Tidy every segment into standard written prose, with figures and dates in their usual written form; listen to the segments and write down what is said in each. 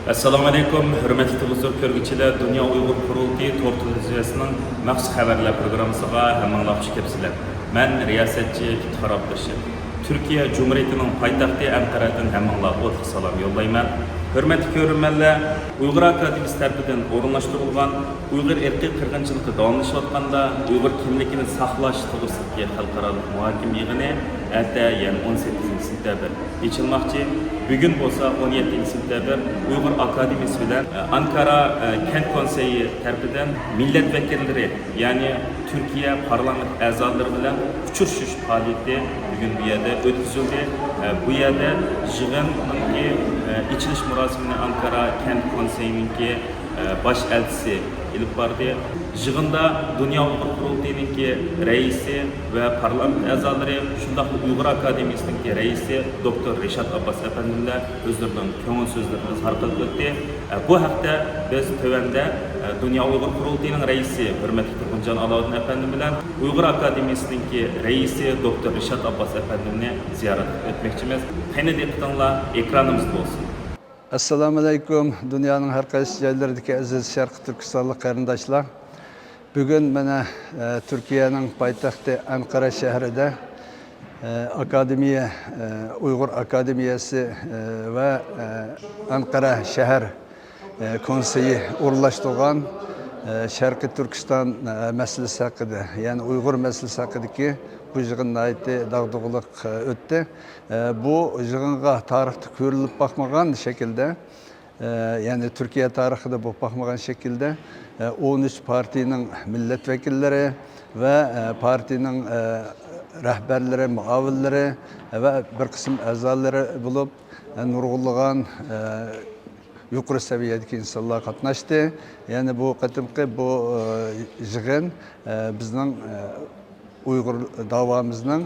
Assalamu alaikum, hürmetli televizyon görgüçiler, Dünya Uygur Kurultayı Tor Televiziyasının maxsus haberler programısıga hammanlar hoş kelipsizler. Men riyasetçi İftihar Abdurşid. Türkiye Cumhuriyeti'nin paytaxtı Ankara'dan hammanlar o'tliq salam yollayman. Hürmetli görünmenler, Uygur Akademisi tarafından orunlaştırılgan Uygur erkek kırgınçılığı davamlaşıyotganda Uygur kimligini saqlash to'g'risidagi xalqaro muhokama yig'ini erta, yani 18 sentabr ochilmoqchi. Bugün bo'lsa 17 sentabr Uygur Akademisi bilan Ankara Kent Konseyi tarafından milletvekilleri, yani Türkiye parlament a'zolari bilan uchrashish faoliyati bugün bu yerda o'tkazildi. Bu yerda yig'inning içiliş murosimini Ankara Kent Konseyi'ninki baş elçisi ilib bardı. Yig'inda Dünya Uygur Kurultayı'nınki reisi ve parlament a'zolari, shundaq Uygur Akademisi'ninki reisi Dr. Reşat Abbas efendimler özlerining ko'ngil so'zlarini izhor qilib o'tdi. Bu haqda biz tövende Dünya Uygur Kurultayı'nın reisi hürmetli Turg'unjon Aloddin efendim bilan Uygur Akademisi'ninki reisi Dr. Reşat Abbas efendimni ziyorat etmekçimiz. Qani diqqatinglar ekranımızda olsun. Assalamu alaikum. Dünyanın her qaysi yerlerindeki aziz Şarkı Türkistanlı qarindoshlar. Bugün mana Türkiye'nin paytaxtı Ankara şehrinde Uygur Akademiyası ve Ankara Şehir Konseyi uğurlaştırgan Şarkı Türkistan meselesi hakkında, yani Uygur meselesi hakkındaki bu yığınla ait dağdığılık öttü. Bu yığınga tarihte görülüp bakmagan şekilde, yani Türkiye tarihinde bu bakmagan şekilde 13 partinin milletvekilleri ve partinin rehberleri, muavinleri ve bir kısım azaları bulup nurgulluğun yukarı seviyedeki insanlar katnaştı. Yani bu qatımki bu yığın bizden Uygur davamızın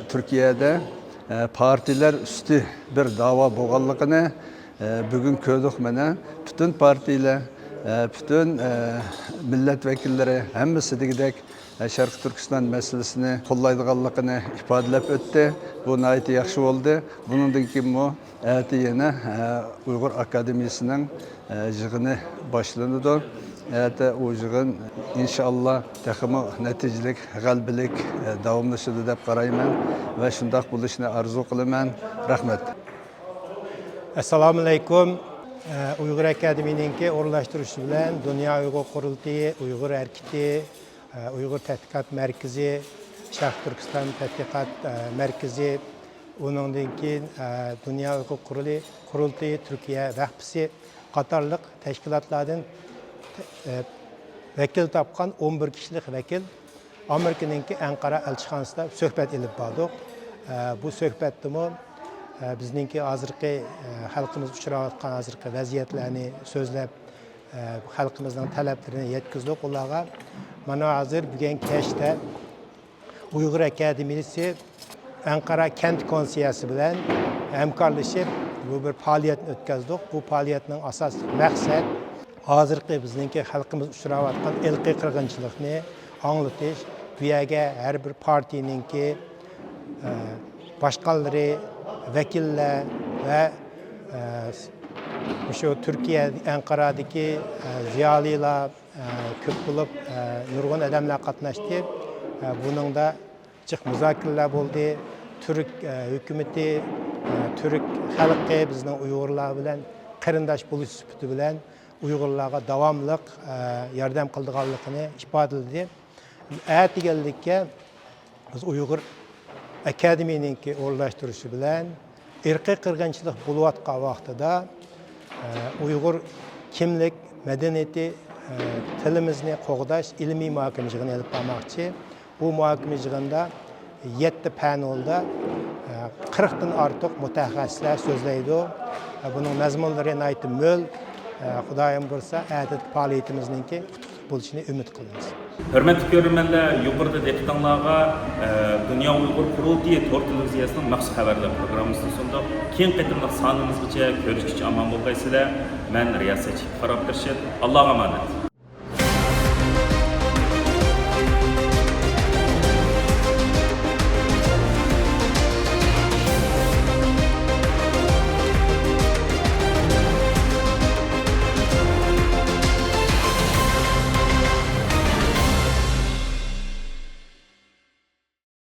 Türkiye'de partiler üstü bir dava boğallıqını bugün köydük mene. Bütün partiler, bütün milletvekilleri hemmesi degidek Şarkı Türkistan meselesini kollaydıqanlıqını ifadalap öttü. Bu nayeti yaxşı oldu. Bunundan kim bu? Eti yine Uygur Akademisi'nin yığını başlanıdır. Evet, o yığın inşallah takımı neticelik, galbilik davamlaşıdı dep qarayman ve şundaq buluşunu arzu qılıman. Rahmet. Assalamu alaikum. Uygur Akademi'ninki orlaştırışı bilen Dünya Uygur Kurultayı, Uygur Erkiti, Uygur Tədqiqat Merkezi, Şarkı Türkistan Tədqiqat Merkezi, onunki Dünya Uygur Kurultayı, Türkiye Vahbisi qatarlıq təşkilatlardan vekil tapkan 11 kişilik vekil Amerika'nınki Ankara elçixanasında söhbet edip bardık. Bu söhbetde bizninki hazırki halkımız uçurayotgan hazırki vaziyetlerini sözlep halkımızdan taleplerini yetkizdik. Onlarga mana hazır bugün keşte Uygur Akademisi Ankara Kent Konseyisi bilen hemkarlaşıp bu bir faaliyet ötkazdık. Bu faaliyetin asas maksat hazırki bizninki halkımız uçurayotgan ilki qirg'inchilikni anglatish. Bu yerga her bir partininki başkanları, vekiller ve şu Türkiye, Ankara'daki ziyaliler köp bulup nurgun adamlar katnaştı. Bunun da çık müzakereler oldu. Türk hükümeti, Türk halkı bizden Uygurlar bilen qarindosh buluş süpütü bilen Uygurlarga davamlıq yardım kıldıqanlıqını ifade edildi. Əhəti geldikçe biz Uygur Akademi'ninki uğurlaştırışı bilen irqi qırğınçılıq buluvatqa vaxtıda Uygur kimlik, medeniyeti, tilimizni qoğdaş ilmi muhakimciliğini elip barmaqçı. Bu muhakimciliğinde 7 panelda 40'dan artıq mutaxassislar sözleydi. Bunun məzmunları naytı möl. Xudayım bursa ədət fəaliyyətimizninki buluşunu ümid qılırız. Hürmetli görünmenler, yukarıda diqqatinglarga Dünya Uygur Kurultayı Tor Televiziyasının maxsus haberler programımızın sonunda keng qatımlıq sanımızgacha görüşkicha aman bo'lgaysizlar. Men riyasetchi İftihar Abdurşid. Allohga emanet.